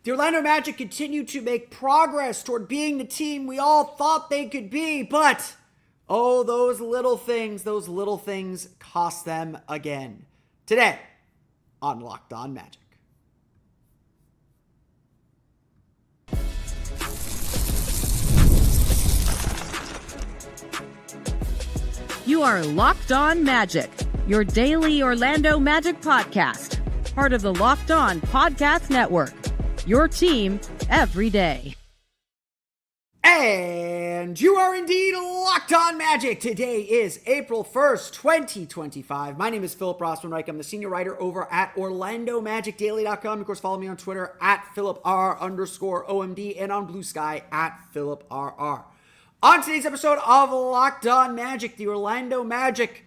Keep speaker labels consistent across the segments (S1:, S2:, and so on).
S1: The Orlando Magic continue to make progress toward being the team we all thought they could be, but oh, those little things cost them again. Today on Locked On Magic.
S2: You are Locked On Magic, your daily Orlando Magic podcast, part of the Locked On Podcast Network, your team every day.
S1: And you are indeed Locked On Magic. Today is April 1st, 2025. My name is Philip Rossman-Reich. I'm the senior writer over at OrlandoMagicDaily.com. Of course, follow me on Twitter at PhilipR_OMD and on Blue Sky at PhilipRR. On today's episode of Locked On Magic, the Orlando Magic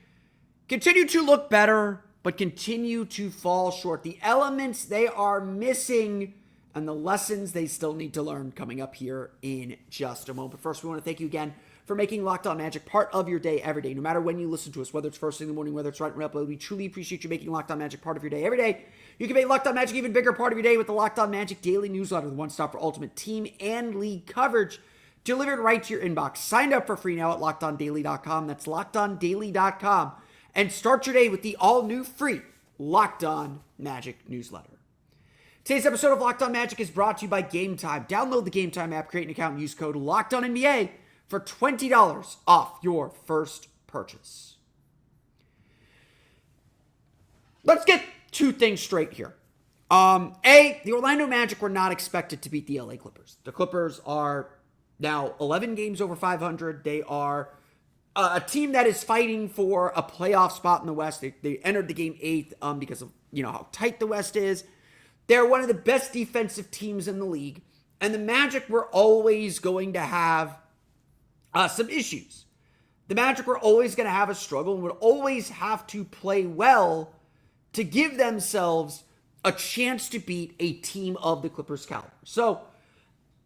S1: continue to look better, but continue to fall short. The elements they are missing and the lessons they still need to learn coming up here in just a moment. But first, we want to thank you again for making Locked On Magic part of your day every day. No matter when you listen to us, whether it's first thing in the morning, whether it's right when we upload, we truly appreciate you making Locked On Magic part of your day every day. You can make Locked On Magic even bigger part of your day with the Locked On Magic Daily Newsletter, the one-stop for ultimate team and league coverage, delivered right to your inbox. Sign up for free now at LockedOnDaily.com. That's LockedOnDaily.com. And start your day with the all-new free Locked On Magic newsletter. Today's episode of Locked On Magic is brought to you by Game Time. Download the Game Time app, create an account, and use code LOCKEDONNBA for $20 off your first purchase. Let's get two things straight here. The Orlando Magic were not expected to beat the LA Clippers. The Clippers are now 11 games over 500. They are a team that is fighting for a playoff spot in the West. They entered the game 8th because of how tight the West is. They're one of the best defensive teams in the league, and the Magic were always going to have some issues. The Magic were always going to have a struggle and would always have to play well to give themselves a chance to beat a team of the Clippers' caliber. So,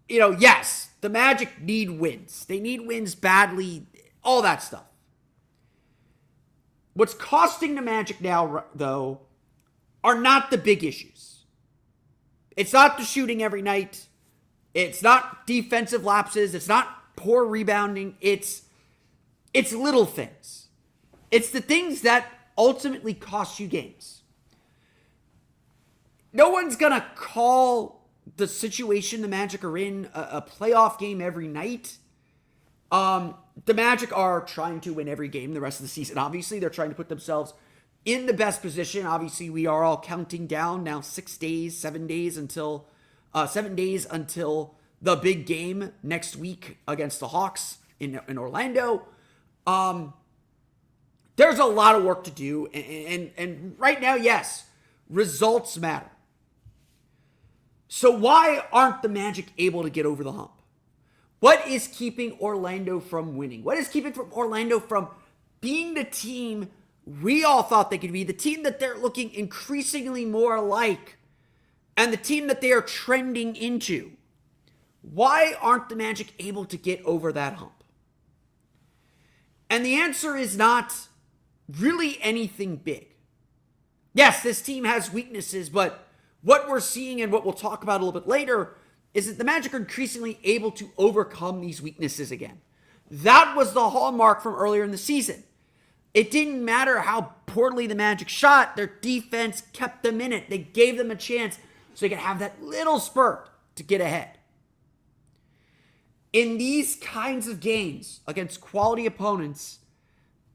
S1: yes, the Magic need wins. They need wins badly, all that stuff. What's costing the Magic now, though, are not the big issues. It's not the shooting every night. It's not defensive lapses. It's not poor rebounding. It's little things. It's the things that ultimately cost you games. No one's going to call the situation the Magic are in a playoff game every night. The Magic are trying to win every game the rest of the season. Obviously, they're trying to put themselves in the best position. Obviously, we are all counting down now 7 days until the big game next week against the Hawks in Orlando. There's a lot of work to do. And right now, yes, results matter. So why aren't the Magic able to get over the hump? What is keeping Orlando from winning? What is keeping Orlando from being the team we all thought they could be, the team that they're looking increasingly more like, and the team that they are trending into? Why aren't the Magic able to get over that hump? And the answer is not really anything big. Yes, this team has weaknesses, but what we're seeing and what we'll talk about a little bit later is that the Magic are increasingly able to overcome these weaknesses again. That was the hallmark from earlier in the season. It didn't matter how poorly the Magic shot. Their defense kept them in it. They gave them a chance so they could have that little spurt to get ahead. In these kinds of games against quality opponents,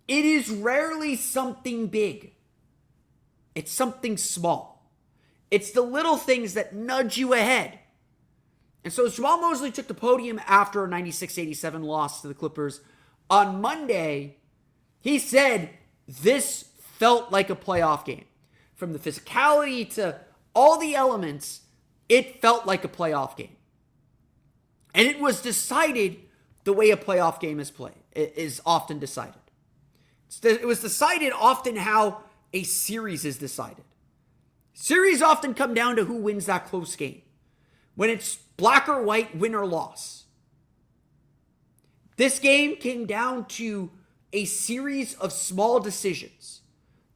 S1: it is rarely something big. It's something small. It's the little things that nudge you ahead. And so as Jamal Mosley took the podium after a 96-87 loss to the Clippers on Monday, he said this felt like a playoff game. From the physicality to all the elements, it felt like a playoff game. And it was decided the way a playoff game is played. It is often decided. It was decided often how a series is decided. Series often come down to who wins that close game. When it's black or white, win or loss. This game came down to a series of small decisions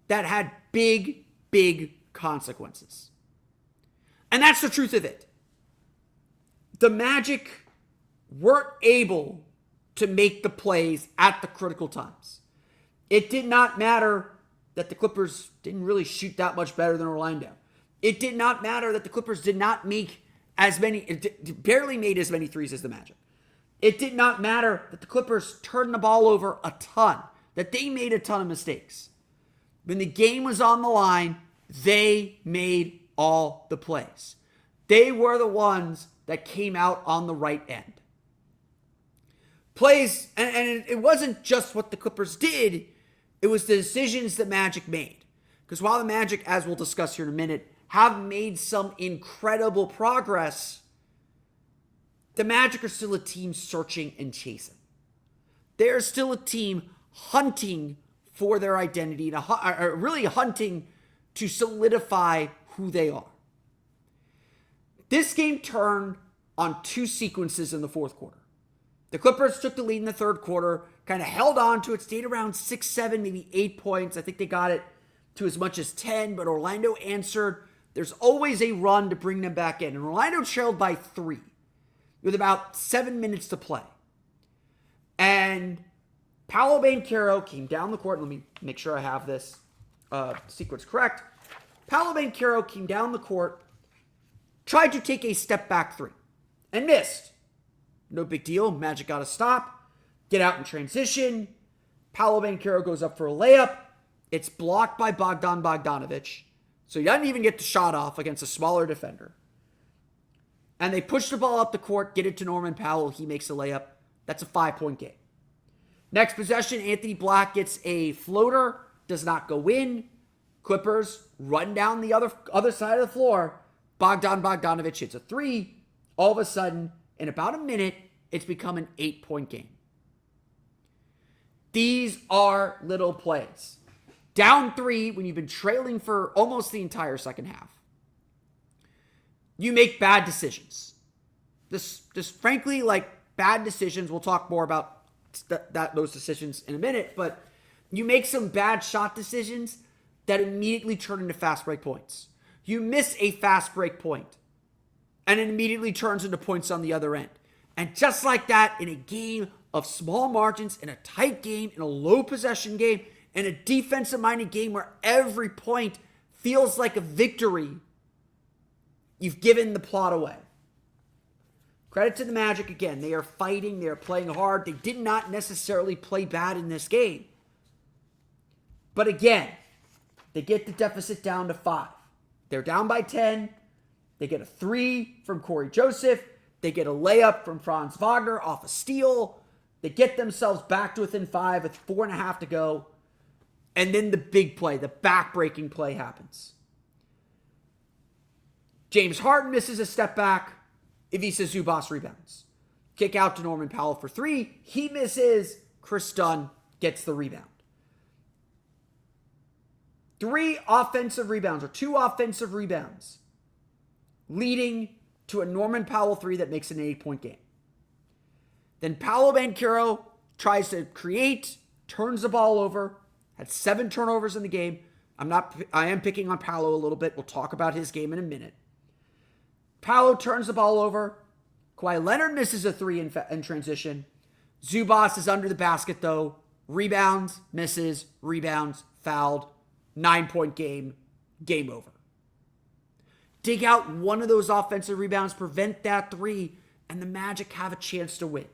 S1: that had big, big consequences. And that's the truth of it. the Magic weren't able to make the plays at the critical times. It did not matter that the Clippers didn't really shoot that much better than Orlando. It did not matter that the Clippers did not make barely made as many threes as the Magic. It did not matter that the Clippers turned the ball over a ton, that they made a ton of mistakes. When the game was on the line, they made all the plays. They were the ones that came out on the right end. Plays, and it wasn't just what the Clippers did, it was the decisions the Magic made. Because while the Magic, as we'll discuss here in a minute, have made some incredible progress, the Magic are still a team searching and chasing. They're still a team hunting for their identity, and really hunting to solidify who they are. This game turned on two sequences in the fourth quarter. The Clippers took the lead in the third quarter, kind of held on to it, stayed around 6, 7, maybe 8 points. I think they got it to as much as 10, but Orlando answered. There's always a run to bring them back in. And Orlando trailed by 3 with about 7 minutes to play. And Paolo Banchero came down the court. Let me make sure I have this sequence correct. Paolo Banchero came down the court, tried to take a step back 3, and missed. No big deal. Magic got a stop. Get out in transition. Paolo Banchero goes up for a layup. It's blocked by Bogdan Bogdanovic. So he doesn't even get the shot off against a smaller defender. And they push the ball up the court, get it to Norman Powell. He makes a layup. That's a 5-point game. Next possession, Anthony Black gets a floater. Does not go in. Clippers run down the other side of the floor. Bogdan Bogdanovic hits a 3. All of a sudden, in about a minute, it's become an 8-point game. These are little plays. Down 3 when you've been trailing for almost the entire second half. You make bad decisions. Just frankly, like bad decisions. We'll talk more about those decisions in a minute, but you make some bad shot decisions that immediately turn into fast break points. You miss a fast break point, and it immediately turns into points on the other end. And just like that, in a game of small margins, in a tight game, in a low possession game, in a defensive-minded game where every point feels like a victory, you've given the plot away. Credit to the Magic again. They are fighting. They are playing hard. They did not necessarily play bad in this game. But again, they get the deficit down to 5. They're down by 10. They get a 3 from Corey Joseph. They get a layup from Franz Wagner off a steal. They get themselves back to within 5 with 4.5 to go. And then the big play, the back-breaking play happens. James Harden misses a step back. Ivica Zubac rebounds. Kick out to Norman Powell for 3. He misses. Chris Dunn gets the rebound. 2 offensive rebounds, leading to a Norman Powell 3 that makes it an 8-point game. Then Paolo Banchero tries to create, turns the ball over, had 7 turnovers in the game. I am picking on Paolo a little bit. We'll talk about his game in a minute. Paolo turns the ball over. Kawhi Leonard misses a 3 in transition. Zubac is under the basket though. Rebounds, misses, rebounds, fouled. 9-point game, game over. Dig out one of those offensive rebounds, prevent that 3, and the Magic have a chance to win.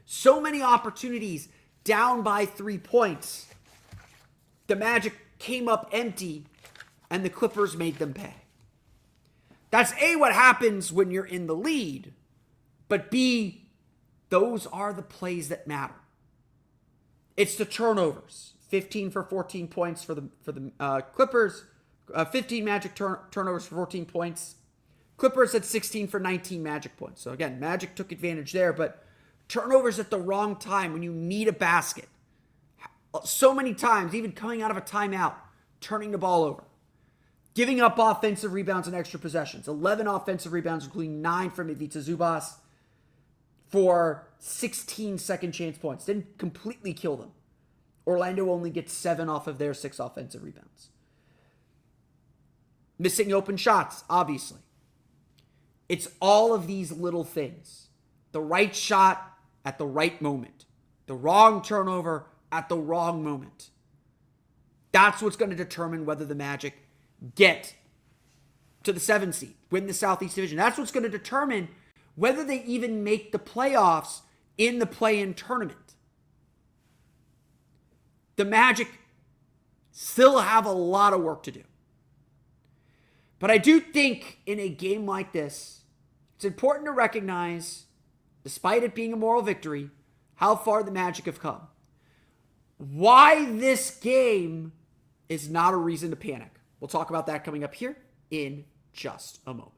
S1: So many opportunities down by 3 points. The Magic came up empty, and the Clippers made them pay. That's A, what happens when you're in the lead, but B, those are the plays that matter. It's the turnovers. 15 for 14 points for the Clippers. 15 Magic turnovers for 14 points. Clippers had 16 for 19 Magic points. So again, Magic took advantage there, but turnovers at the wrong time when you need a basket. So many times, even coming out of a timeout, turning the ball over. Giving up offensive rebounds and extra possessions. 11 offensive rebounds, including 9 from Ivica Zubac for 16 second chance points. Didn't completely kill them. Orlando only gets 7 off of their 6 offensive rebounds. Missing open shots, obviously. It's all of these little things. The right shot at the right moment. The wrong turnover at the wrong moment. That's what's going to determine whether the Magic get to the 7th seed, win the Southeast Division. That's what's going to determine whether they even make the playoffs in the play-in tournament. The Magic still have a lot of work to do. But I do think in a game like this, it's important to recognize, despite it being a moral victory, how far the Magic have come. Why this game is not a reason to panic. We'll talk about that coming up here in just a moment.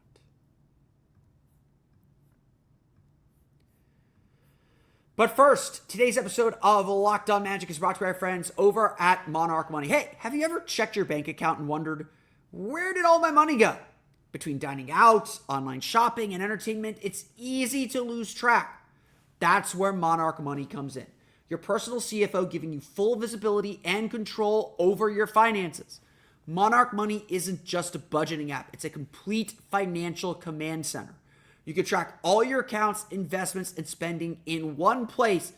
S1: But first, today's episode of Locked On Magic is brought to you by our friends over at Monarch Money. Hey, have you ever checked your bank account and wondered, where did all my money go? Between dining out, online shopping, and entertainment, it's easy to lose track. That's where Monarch Money comes in. Your personal CFO giving you full visibility and control over your finances. Monarch Money isn't just a budgeting app. It's a complete financial command center. You can track all your accounts, investments, and spending in one place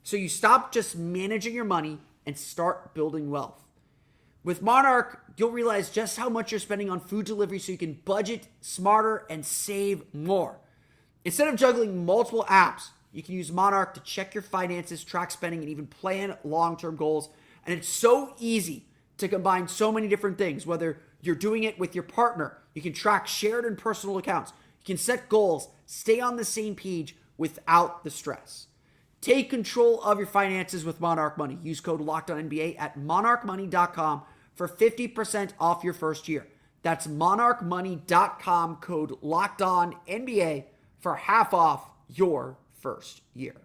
S1: so you stop just managing your money and start building wealth. With Monarch, you'll realize just how much you're spending on food delivery so you can budget smarter and save more. Instead of juggling multiple apps, you can use Monarch to check your finances, track spending, and even plan long-term goals. And it's so easy to combine so many different things. Whether you're doing it with your partner, you can track shared and personal accounts. You can set goals, stay on the same page without the stress. Take control of your finances with Monarch Money. Use code LOCKEDONNBA at monarchmoney.com for 50% off your first year. That's monarchmoney.com, code LOCKEDONNBA for half off your first year.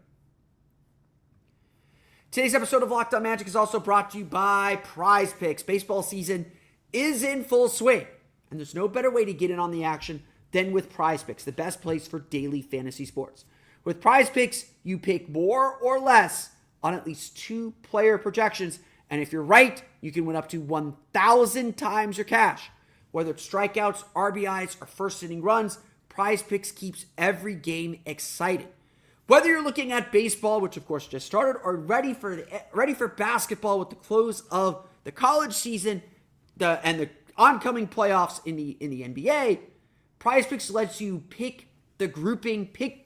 S1: Today's episode of Locked On Magic is also brought to you by Prize Picks. Baseball season is in full swing, and there's no better way to get in on the action than with Prize Picks, the best place for daily fantasy sports. With Prize Picks, you pick more or less on at least 2 player projections, and if you're right, you can win up to 1,000 times your cash. Whether it's strikeouts, RBIs, or first inning runs, Prize Picks keeps every game exciting. Whether you're looking at baseball, which of course just started, or ready for basketball with the close of the college season and the oncoming playoffs in the NBA, Prize Picks lets you pick the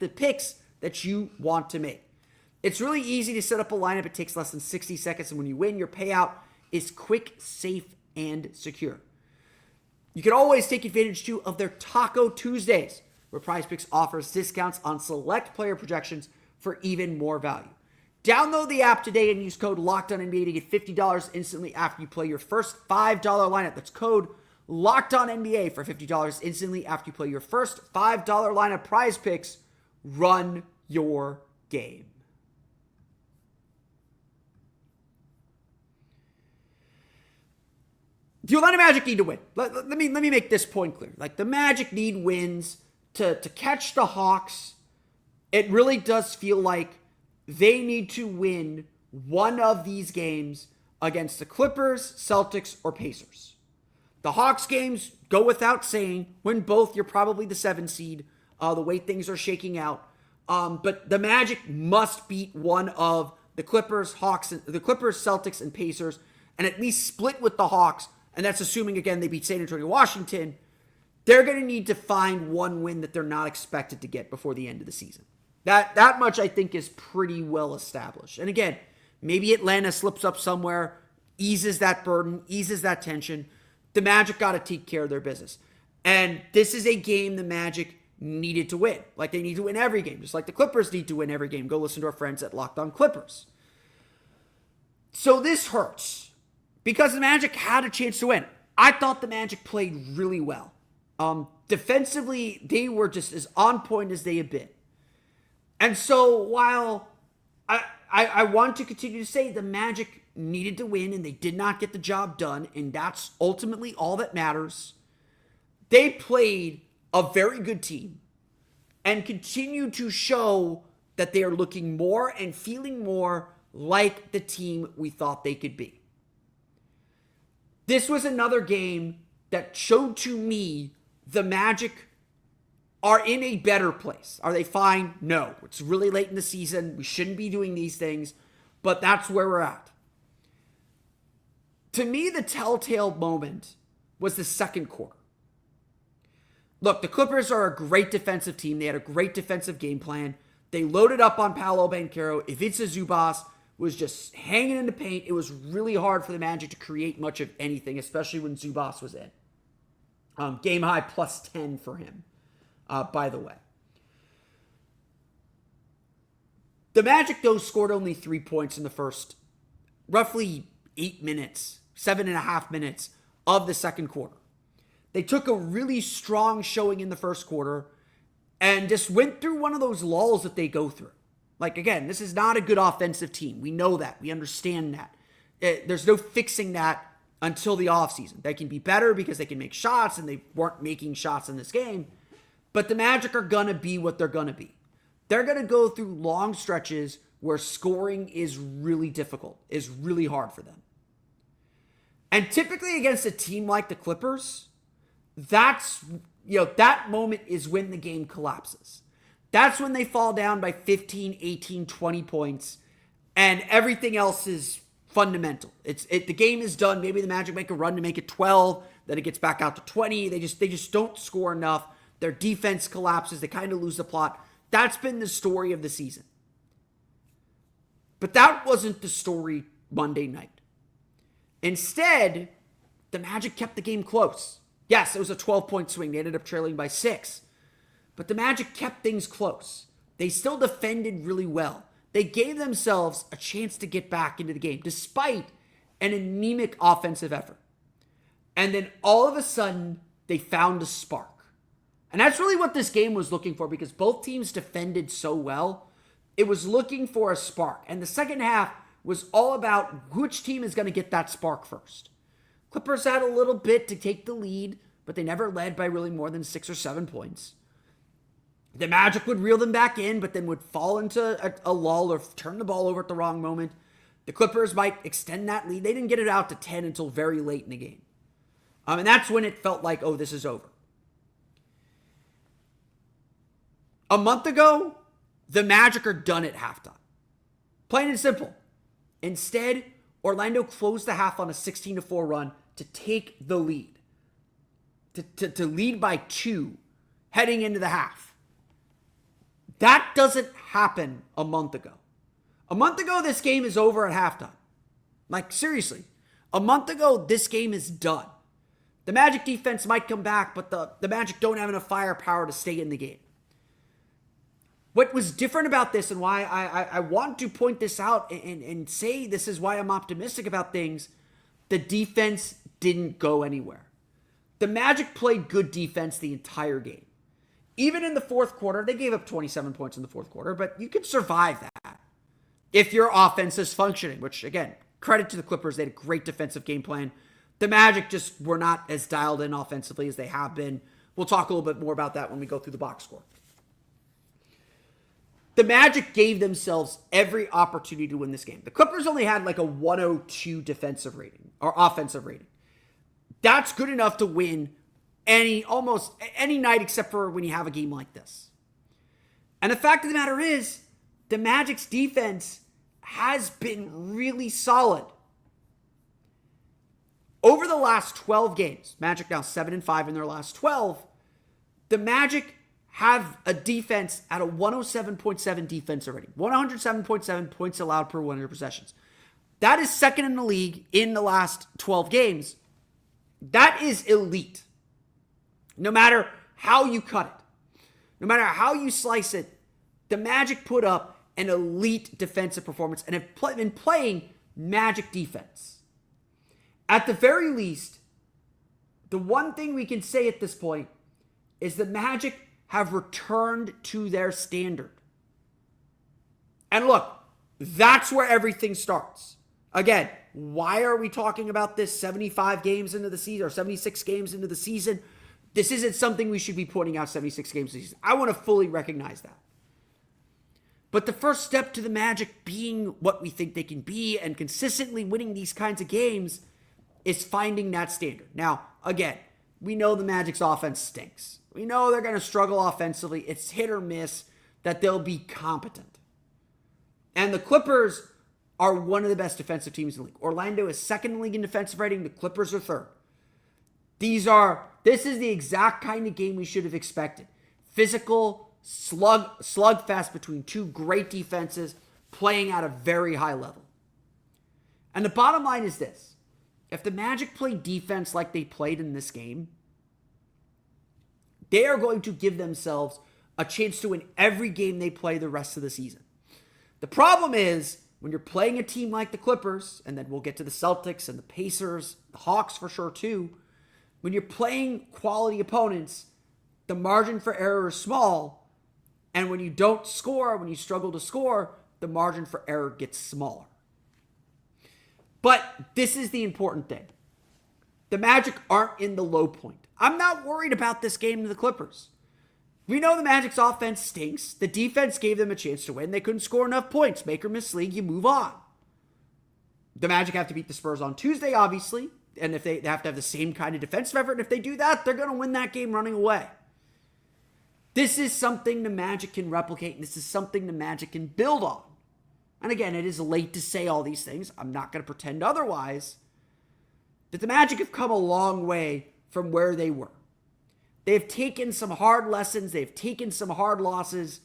S1: picks that you want to make. It's really easy to set up a lineup. It takes less than 60 seconds, and when you win, your payout is quick, safe, and secure. You can always take advantage, too, of their Taco Tuesdays, where Prize Picks offers discounts on select player projections for even more value. Download the app today and use code LOCKEDONNBA to get $50 instantly after you play your first $5 lineup. That's code LOCKEDONNBA for $50 instantly after you play your first $5 lineup. Prize Picks, run your game. The Orlando Magic need to win. Let me make this point clear. Like, the Magic need wins to catch the Hawks. It really does feel like they need to win one of these games against the Clippers, Celtics, or Pacers. The Hawks games go without saying. Win both, you're probably the 7 seed, the way things are shaking out. But the Magic must beat one of the Clippers, Celtics, and Pacers, and at least split with the Hawks. And that's assuming, again, they beat San Antonio, Washington. They're going to need to find one win that they're not expected to get before the end of the season. That much, I think, is pretty well established. And again, maybe Atlanta slips up somewhere, eases that burden, eases that tension. The Magic got to take care of their business. And this is a game the Magic needed to win. Like, they need to win every game, just like the Clippers need to win every game. Go listen to our friends at Locked On Clippers. So this hurts, because the Magic had a chance to win. I thought the Magic played really well. Defensively, they were just as on point as they had been. And so while I want to continue to say the Magic needed to win and they did not get the job done, and that's ultimately all that matters, they played a very good team and continue to show that they are looking more and feeling more like the team we thought they could be. This was another game that showed to me the Magic are in a better place. Are they fine? No. It's really late in the season. We shouldn't be doing these things, but that's where we're at. To me, the telltale moment was the second quarter. Look, the Clippers are a great defensive team. They had a great defensive game plan. They loaded up on Paolo Banchero. Ivica Zubac was just hanging in the paint. It was really hard for the Magic to create much of anything, especially when Zubac was in. Game high plus 10 for him, by the way. The Magic, though, scored only 3 points in the first roughly 8 minutes, 7.5 minutes of the second quarter. They took a really strong showing in the first quarter and just went through one of those lulls that they go through. Like, again, this is not a good offensive team. We know that. We understand that. There's no fixing that until the offseason. They can be better because they can make shots, and they weren't making shots in this game. But the Magic are going to be what they're going to be. They're going to go through long stretches where scoring is really difficult, is really hard for them. And typically against a team like the Clippers, that moment is when the game collapses. That's when they fall down by 15, 18, 20 points, and everything else is fundamental. The game is done. Maybe the Magic make a run to make it 12, then it gets back out to 20. They just don't score enough. Their defense collapses. They kind of lose the plot. That's been the story of the season. But that wasn't the story Monday night. Instead, the Magic kept the game close. Yes, it was a 12-point swing. They ended up trailing by 6. But the Magic kept things close. They still defended really well. They gave themselves a chance to get back into the game, despite an anemic offensive effort. And then all of a sudden, they found a spark. And that's really what this game was looking for, because both teams defended so well. It was looking for a spark. And the second half was all about which team is going to get that spark first. Clippers had a little bit to take the lead, but they never led by really more than 6 or 7 points. The Magic would reel them back in, but then would fall into a lull or turn the ball over at the wrong moment. The Clippers might extend that lead. They didn't get it out to 10 until very late in the game. And that's when it felt like, oh, this is over. A month ago, the Magic are done at halftime. Plain and simple. Instead, Orlando closed the half on a 16-4 run to take the lead. To lead by 2 heading into the half. That doesn't happen a month ago. A month ago, this game is over at halftime. Like, seriously. A month ago, this game is done. The Magic defense might come back, but the Magic don't have enough firepower to stay in the game. What was different about this, and why I want to point this out and say this is why I'm optimistic about things, the defense didn't go anywhere. The Magic played good defense the entire game. Even in the fourth quarter, they gave up 27 points in the fourth quarter, but you can survive that if your offense is functioning, which, again, credit to the Clippers. They had a great defensive game plan. The Magic just were not as dialed in offensively as they have been. We'll talk a little bit more about that when we go through the box score. The Magic gave themselves every opportunity to win this game. The Clippers only had like a 102 defensive rating or offensive rating. That's good enough to win almost any night except for when you have a game like this. And the fact of the matter is, the Magic's defense has been really solid. Over the last 12 games, Magic now 7-5 in their last 12, the Magic have a defense at a 107.7 defensive rating. 107.7 points allowed per 100 possessions. That is second in the league in the last 12 games. That is elite. No matter how you cut it, no matter how you slice it, the Magic put up an elite defensive performance and have been playing Magic defense. At the very least, the one thing we can say at this point is the Magic have returned to their standard. And look, that's where everything starts. Again, why are we talking about this 75 games into the season or 76 games into the season? This isn't something we should be pointing out 76 games into the season. I want to fully recognize that. But the first step to the Magic being what we think they can be and consistently winning these kinds of games is finding that standard. Now, again, we know the Magic's offense stinks. We know they're going to struggle offensively. It's hit or miss, that they'll be competent. And the Clippers are one of the best defensive teams in the league. Orlando is second in the league in defensive rating. The Clippers are third. This is the exact kind of game we should have expected. Physical, slugfest between two great defenses playing at a very high level. And the bottom line is this. If the Magic play defense like they played in this game, they are going to give themselves a chance to win every game they play the rest of the season. The problem is, when you're playing a team like the Clippers, and then we'll get to the Celtics and the Pacers, the Hawks for sure too, when you're playing quality opponents, the margin for error is small, and when you don't score, when you struggle to score, the margin for error gets smaller. But this is the important thing. The Magic aren't in the low point. I'm not worried about this game to the Clippers. We know the Magic's offense stinks. The defense gave them a chance to win. They couldn't score enough points. Make or miss league, you move on. The Magic have to beat the Spurs on Tuesday, obviously. And if they have to have the same kind of defensive effort. And if they do that, they're going to win that game running away. This is something the Magic can replicate. And this is something the Magic can build on. And again, it is late to say all these things. I'm not going to pretend otherwise. But the Magic have come a long way from where they were. They've taken some hard lessons. They've taken some hard losses.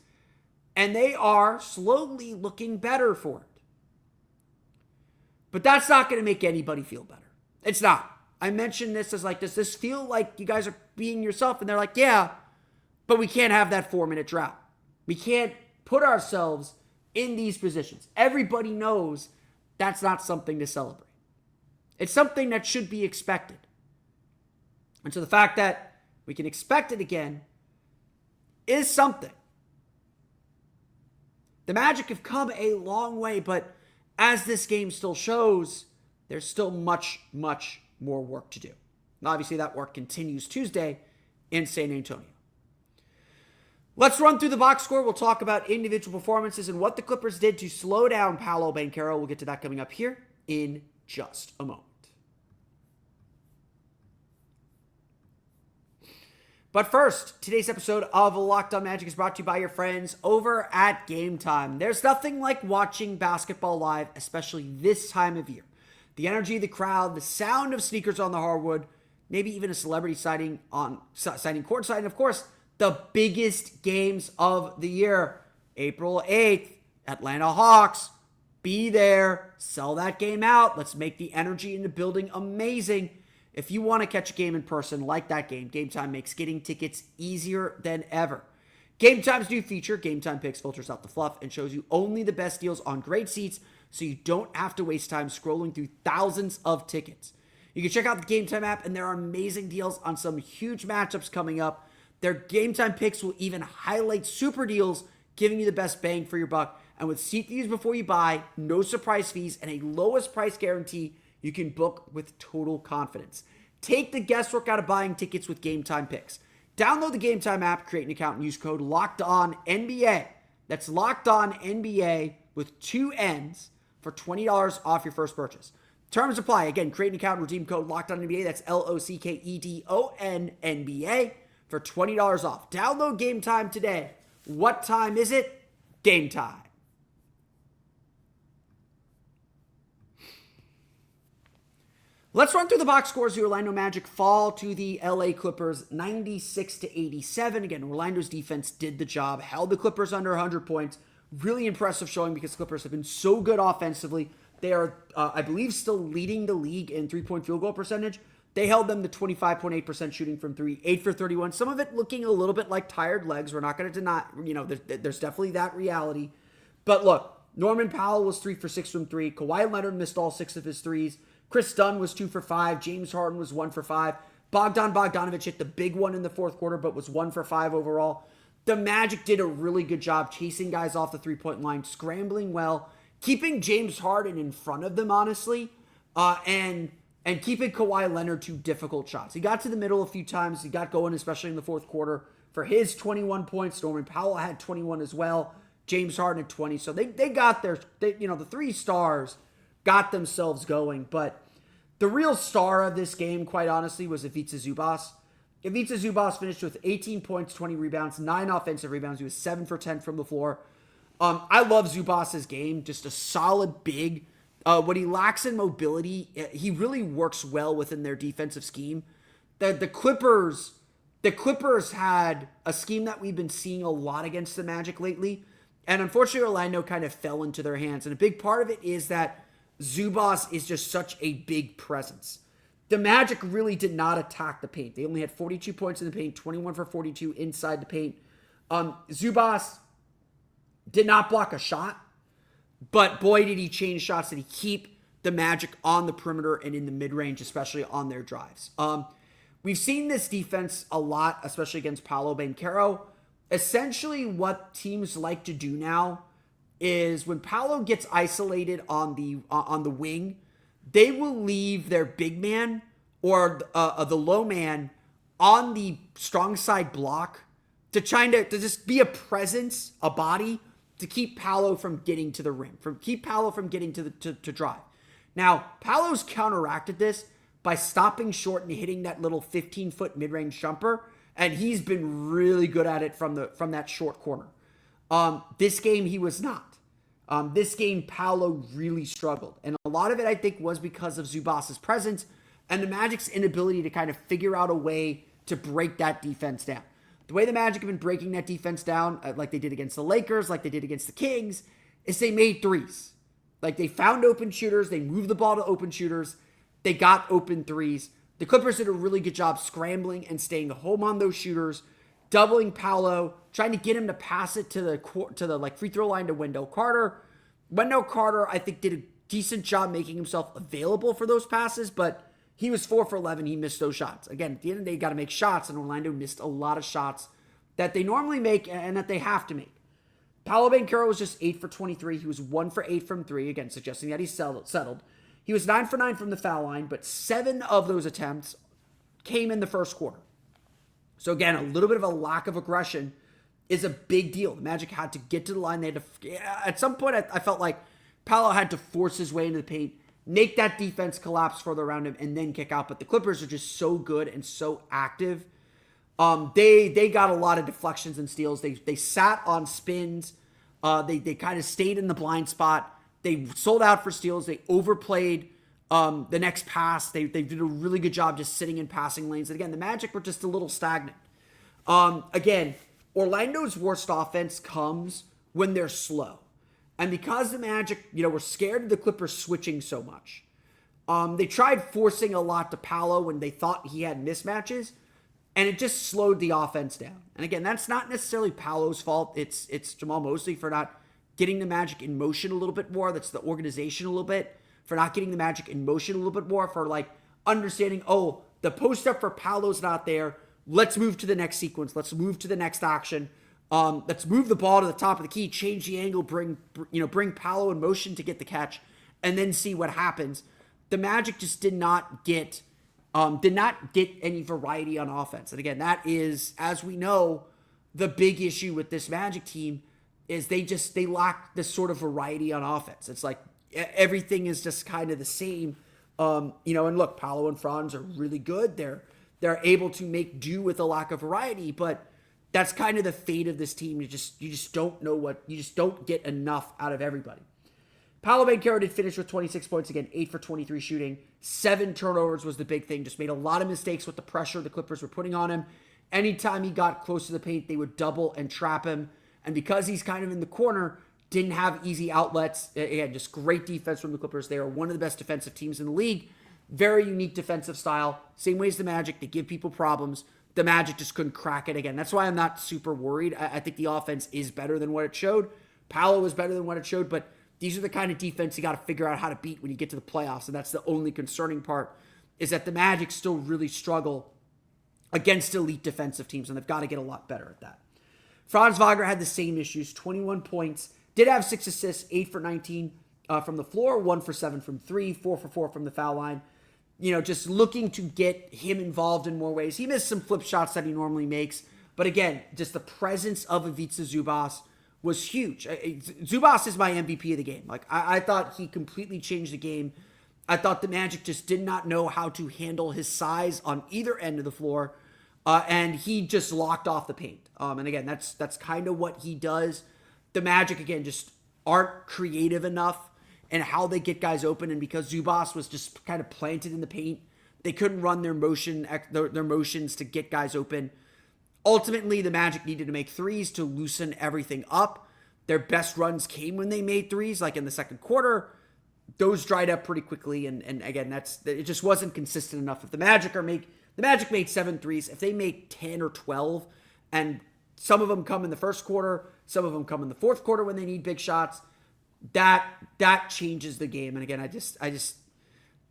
S1: And they are slowly looking better for it. But that's not going to make anybody feel better. It's not. I mentioned this as like, does this feel like you guys are being yourself? And they're like, yeah, but we can't have that 4-minute drought. We can't put ourselves in these positions. Everybody knows that's not something to celebrate. It's something that should be expected. And so the fact that we can expect it again is something. The Magic have come a long way, but as this game still shows, there's still much, much more work to do. And obviously, that work continues Tuesday in San Antonio. Let's run through the box score. We'll talk about individual performances and what the Clippers did to slow down Paolo Banchero. We'll get to that coming up here in just a moment. But first, today's episode of Locked On Magic is brought to you by your friends over at Game Time. There's nothing like watching basketball live, especially this time of year. The energy of the crowd, the sound of sneakers on the hardwood, maybe even a celebrity signing courtside, and of course, the biggest games of the year. April 8th, Atlanta Hawks. Be there. Sell that game out. Let's make the energy in the building amazing. If you want to catch a game in person like that game, Game Time makes getting tickets easier than ever. Game Time's new feature, Game Time Picks, filters out the fluff and shows you only the best deals on great seats so you don't have to waste time scrolling through thousands of tickets. You can check out the Game Time app, and there are amazing deals on some huge matchups coming up. Their Game Time Picks will even highlight super deals, giving you the best bang for your buck. And with seat views before you buy, no surprise fees, and a lowest price guarantee, you can book with total confidence. Take the guesswork out of buying tickets with Game Time Picks. Download the Game Time app, create an account, and use code LOCKEDONNBA. That's LOCKEDONNBA with 2 N's for $20 off your first purchase. Terms apply. Again, create an account, redeem code LOCKEDONNBA. That's LOCKEDONNBA for $20 off. Download Game Time today. What time is it? Game time. Let's run through the box scores. The Orlando Magic fall to the LA Clippers 96-87. Again, Orlando's defense did the job, held the Clippers under 100 points. Really impressive showing because the Clippers have been so good offensively. They are, I believe, still leading the league in three-point field goal percentage. They held them to 25.8% shooting from three, 8 for 31. Some of it looking a little bit like tired legs. We're not going to deny, there's definitely that reality. But look, Norman Powell was 3 for 6 from 3. Kawhi Leonard missed all 6 of his threes. Chris Dunn was 2 for 5. James Harden was 1 for 5. Bogdan Bogdanović hit the big one in the fourth quarter, but was 1 for 5 overall. The Magic did a really good job chasing guys off the three-point line, scrambling well, keeping James Harden in front of them, honestly, and keeping Kawhi Leonard to difficult shots. He got to the middle a few times. He got going, especially in the fourth quarter, for his 21 points. Norman Powell had 21 as well. James Harden had 20. So they got the 3 stars got themselves going. But the real star of this game, quite honestly, was Ivica Zubac. Ivica Zubac finished with 18 points, 20 rebounds, 9 offensive rebounds. He was 7 for 10 from the floor. I love Zubac's game, just a solid big. What he lacks in mobility, he really works well within their defensive scheme. The Clippers had a scheme that we've been seeing a lot against the Magic lately, and unfortunately Orlando kind of fell into their hands. And a big part of it is that Zubac is just such a big presence. The Magic really did not attack the paint. They only had 42 points in the paint, 21 for 42 inside the paint. Zubac did not block a shot, but boy, did he change shots. Did he keep the Magic on the perimeter and in the mid-range, especially on their drives. We've seen this defense a lot, especially against Paolo Banchero. Essentially, what teams like to do now is when Paolo gets isolated on the wing, they will leave their big man or the low man on the strong side block to just be a presence, a body, to keep Paolo from getting to the rim, keep Paolo from getting to drive. Now, Paolo's counteracted this by stopping short and hitting that little 15-foot mid-range jumper, and he's been really good at it from that short corner. This game, he was not. This game, Paolo really struggled. And a lot of it, I think, was because of Zubac's presence and the Magic's inability to kind of figure out a way to break that defense down. The way the Magic have been breaking that defense down, like they did against the Lakers, like they did against the Kings, is they made threes. Like they found open shooters, they moved the ball to open shooters, they got open threes. The Clippers did a really good job scrambling and staying home on those shooters, doubling Paolo, trying to get him to pass it to the free throw line to Wendell Carter. Wendell Carter, I think, did a decent job making himself available for those passes, but he was 4 for 11. He missed those shots. Again, at the end of the day, you got to make shots, and Orlando missed a lot of shots that they normally make and that they have to make. Paolo Banchero was just 8 for 23. He was 1 for 8 from 3, again, suggesting that he settled. He was 9 for 9 from the foul line, but 7 of those attempts came in the first quarter. So again, a little bit of a lack of aggression is a big deal. The Magic had to get to the line. They had to, at some point, I felt like Paolo had to force his way into the paint, make that defense collapse further around him, and then kick out. But the Clippers are just so good and so active. They got a lot of deflections and steals. They sat on spins. They kind of stayed in the blind spot. They sold out for steals. They overplayed the next pass. They did a really good job just sitting in passing lanes. And again, the Magic were just a little stagnant. Again, Orlando's worst offense comes when they're slow. And because the Magic, were scared of the Clippers switching so much, they tried forcing a lot to Paolo when they thought he had mismatches, and it just slowed the offense down. And again, that's not necessarily Paolo's fault. It's Jamal Mosley for not getting the Magic in motion a little bit more. That's the organization a little bit, for not getting the Magic in motion a little bit more, for understanding, the post up for Paolo's not there. Let's move to the next sequence. Let's move to the next action. Let's move the ball to the top of the key, change the angle, bring Paolo in motion to get the catch, and then see what happens. The Magic just did not get any variety on offense. And again, that is, as we know, the big issue with this Magic team is they lack this sort of variety on offense. It's like everything is just kind of the same. And look, Paolo and Franz are really good. They're able to make do with a lack of variety, but that's kind of the fate of this team. You just don't get enough out of everybody. Paolo Banchero did finish with 26 points again, 8 for 23 shooting. 7 turnovers was the big thing. Just made a lot of mistakes with the pressure the Clippers were putting on him. Anytime he got close to the paint, they would double and trap him. And because he's kind of in the corner, didn't have easy outlets. Again, just great defense from the Clippers. They are one of the best defensive teams in the league. Very unique defensive style. Same way as the Magic. They give people problems. The Magic just couldn't crack it again. That's why I'm not super worried. I think the offense is better than what it showed. Paolo was better than what it showed, but these are the kind of defense you got to figure out how to beat when you get to the playoffs, and that's the only concerning part, is that the Magic still really struggle against elite defensive teams, and they've got to get a lot better at that. Franz Wagner had the same issues, 21 points, did have 6 assists, 8 for 19 from the floor, 1 for 7 from 3, 4 for 4 from the foul line. Just looking to get him involved in more ways. He missed some flip shots that he normally makes, but again, just the presence of Ivica Zubac was huge. Zubac is my MVP of the game. I thought he completely changed the game. I thought the Magic just did not know how to handle his size on either end of the floor. and he just locked off the paint. And again, that's kind of what he does. The Magic, again, just aren't creative enough in how they get guys open, and because Zubas was just kind of planted in the paint, they couldn't run their motions to get guys open. Ultimately, the Magic needed to make threes to loosen everything up. Their best runs came when they made threes, like in the second quarter. Those dried up pretty quickly, and again, it just wasn't consistent enough. If the Magic made 7 threes, if they make 10 or 12, and some of them come in the first quarter, some of them come in the fourth quarter when they need big shots, that changes the game. And again,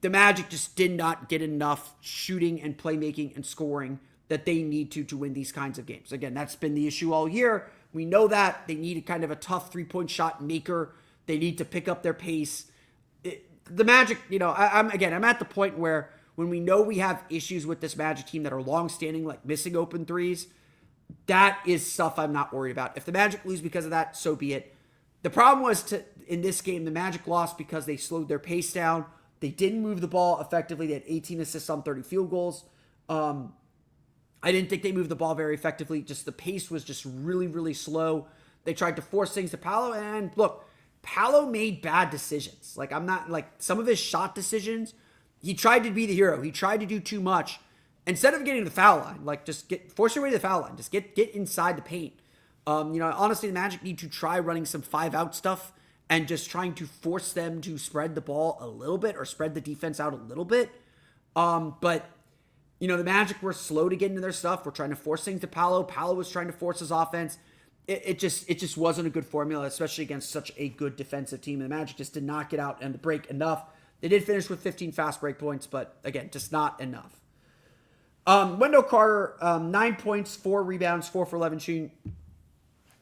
S1: the Magic just did not get enough shooting and playmaking and scoring that they need to win these kinds of games. Again, that's been the issue all year. We know that. They need kind of a tough three-point shot maker. They need to pick up their pace. The Magic, I'm at the point where when we know we have issues with this Magic team that are long-standing, like missing open threes, that is stuff I'm not worried about. If the Magic lose because of that, so be it. The problem was in this game, the Magic lost because they slowed their pace down. They didn't move the ball effectively. They had 18 assists on 30 field goals. I didn't think they moved the ball very effectively. Just the pace was just really, really slow. They tried to force things to Paolo, and look, Paolo made bad decisions. Some of his shot decisions, he tried to be the hero. He tried to do too much. Instead of getting to the foul line, force your way to the foul line. Just get inside the paint. Honestly, the Magic need to try running some 5-out stuff and just trying to force them to spread the ball a little bit or spread the defense out a little bit. But the Magic were slow to get into their stuff. We're trying to force things to Paolo. Paolo was trying to force his offense. It just wasn't a good formula, especially against such a good defensive team. The Magic just did not get out and the break enough. They did finish with 15 fast break points, but again, just not enough. Wendell Carter, 9 points, 4 rebounds, 4 for 11 shooting.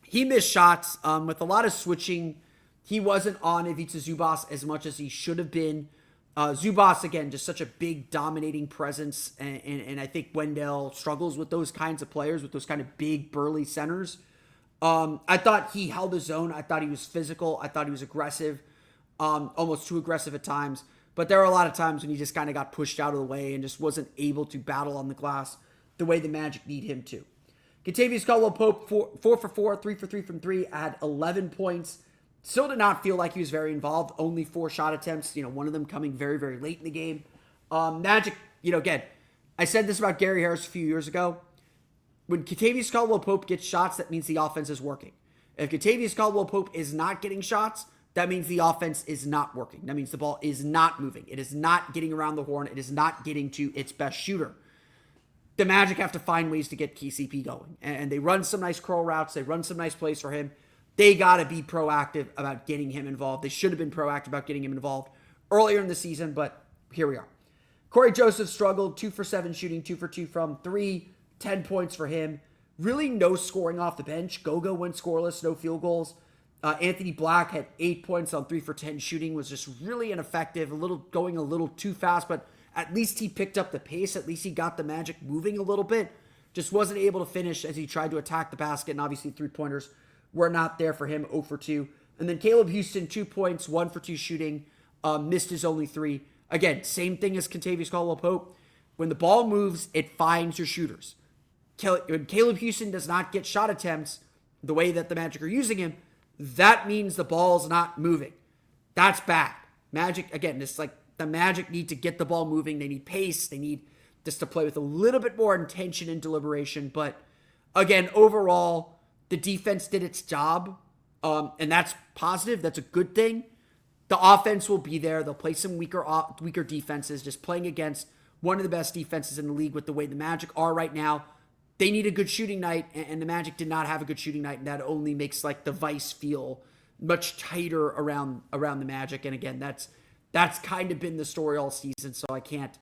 S1: He missed shots with a lot of switching. He wasn't on Ivica Zubas as much as he should have been. Zubas, again, just such a big, dominating presence, and I think Wendell struggles with those kinds of players, with those kind of big, burly centers. I thought he held his own. I thought he was physical. I thought he was aggressive, almost too aggressive at times. But there were a lot of times when he just kind of got pushed out of the way and just wasn't able to battle on the glass the way the Magic need him to. Kentavious Caldwell-Pope, 4 for 4, 3 for 3 from 3, had 11 points. Still did not feel like he was very involved. Only 4 shot attempts, one of them coming very, very late in the game. Magic, again, I said this about Gary Harris a few years ago. When Kentavious Caldwell-Pope gets shots, that means the offense is working. If Kentavious Caldwell-Pope is not getting shots, that means the offense is not working. That means the ball is not moving. It is not getting around the horn. It is not getting to its best shooter. The Magic have to find ways to get KCP going. And they run some nice curl routes. They run some nice plays for him. They got to be proactive about getting him involved. They should have been proactive about getting him involved earlier in the season, but here we are. Corey Joseph struggled, 2 for 7 shooting, 2 for 2 from 3, 10 points for him. Really no scoring off the bench. Gogo went scoreless, no field goals. Anthony Black had 8 points on 3 for 10 shooting, was just really ineffective, going a little too fast, but at least he picked up the pace. At least he got the Magic moving a little bit. Just wasn't able to finish as he tried to attack the basket, and obviously 3-pointers were not there for him, 0 for 2. And then Caleb Houston, 2 points, 1 for 2 shooting, missed his only 3. Again, same thing as Kentavious Caldwell-Pope. When the ball moves, it finds your shooters. When Caleb Houston does not get shot attempts the way that the Magic are using him, that means the ball's not moving. That's bad. Magic, again, it's like the Magic need to get the ball moving. They need pace. They need just to play with a little bit more intention and deliberation. But again, overall, the defense did its job, and that's positive. That's a good thing. The offense will be there. They'll play some weaker defenses, just playing against one of the best defenses in the league with the way the Magic are right now. They need a good shooting night, and the Magic did not have a good shooting night, and that only makes the vice feel much tighter around the Magic. And again, that's kind of been the story all season, so I can't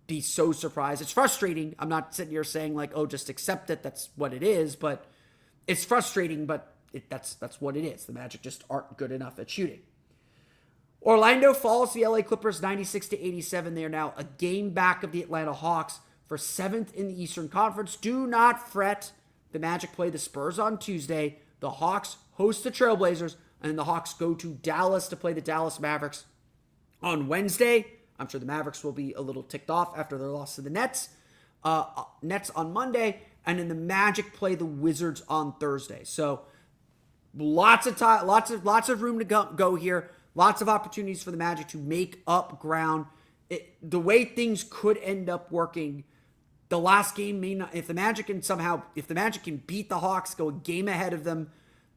S1: be so surprised. It's frustrating. I'm not sitting here saying just accept it. That's what it is, but it's frustrating, but that's what it is. The Magic just aren't good enough at shooting. Orlando falls to the LA Clippers 96-87. They are now a game back of the Atlanta Hawks for 7th in the Eastern Conference. Do not fret. The Magic play the Spurs on Tuesday. The Hawks host the Trailblazers, and the Hawks go to Dallas to play the Dallas Mavericks on Wednesday. I'm sure the Mavericks will be a little ticked off after their loss to the Nets. Nets on Monday, and then the Magic play the Wizards on Thursday. So lots of time, lots of room to go here. Lots of opportunities for the Magic to make up ground. The way things could end up working, the last game may not. If the Magic can beat the Hawks, go a game ahead of them,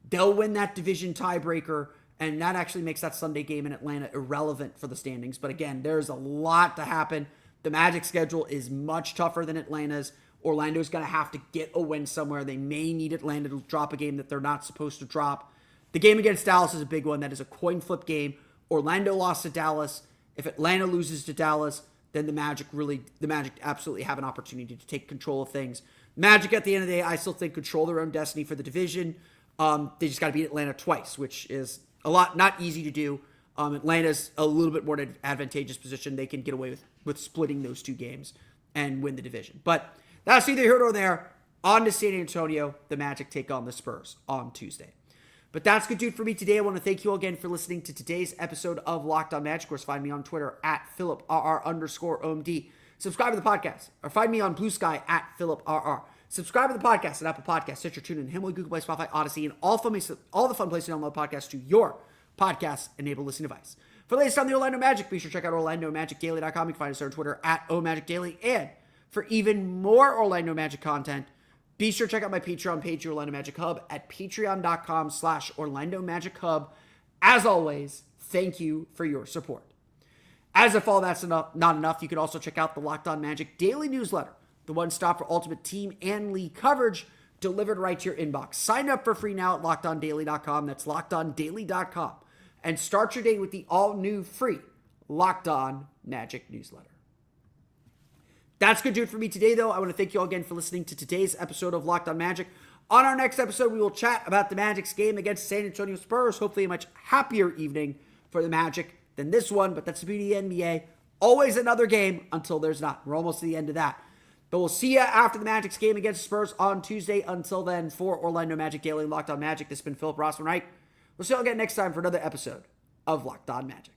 S1: they'll win that division tiebreaker, and that actually makes that Sunday game in Atlanta irrelevant for the standings. But again, there's a lot to happen. The Magic schedule is much tougher than Atlanta's. Orlando's going to have to get a win somewhere. They may need Atlanta to drop a game that they're not supposed to drop. The game against Dallas is a big one. That is a coin flip game. Orlando lost to Dallas. If Atlanta loses to Dallas, then the Magic absolutely have an opportunity to take control of things. Magic, at the end of the day, I still think control their own destiny for the division. They just got to beat Atlanta twice, which is not easy to do. Atlanta's a little bit more advantageous position. They can get away with splitting those two games and win the division. But that's neither here nor there. On to San Antonio. The Magic take on the Spurs on Tuesday. But that's good, dude, for me today. I want to thank you all again for listening to today's episode of Locked On Magic. Of course, find me on Twitter at PhilipRR_OMD. Subscribe to the podcast, or find me on Blue Sky at PhilipRR. Subscribe to the podcast at Apple Podcasts, Stitcher, TuneIn, Himalaya, Google Play, Spotify, Odyssey, and all the fun places to download podcasts to your podcast-enabled listening device. For the latest on the Orlando Magic, be sure to check out OrlandoMagicDaily.com. You can find us there on Twitter at OMagicDaily. And for even more Orlando Magic content, be sure to check out my Patreon page, Orlando Magic Hub, at patreon.com/Orlando Magic Hub. As always, thank you for your support. As if all that's not enough, you can also check out the Locked On Magic daily newsletter, the one stop for ultimate team and league coverage delivered right to your inbox. Sign up for free now at LockedOnDaily.com. That's LockedOnDaily.com. And start your day with the all-new free Locked On Magic newsletter. That's good, dude, for me today, though. I want to thank you all again for listening to today's episode of Locked On Magic. On our next episode, we will chat about the Magic's game against San Antonio Spurs. Hopefully a much happier evening for the Magic than this one, but that's the beauty of the NBA. Always another game until there's not. We're almost to the end of that. But we'll see you after the Magic's game against Spurs on Tuesday. Until then, for Orlando Magic Daily and Locked On Magic, this has been Philip Rossman-Wright. We'll see you all again next time for another episode of Locked On Magic.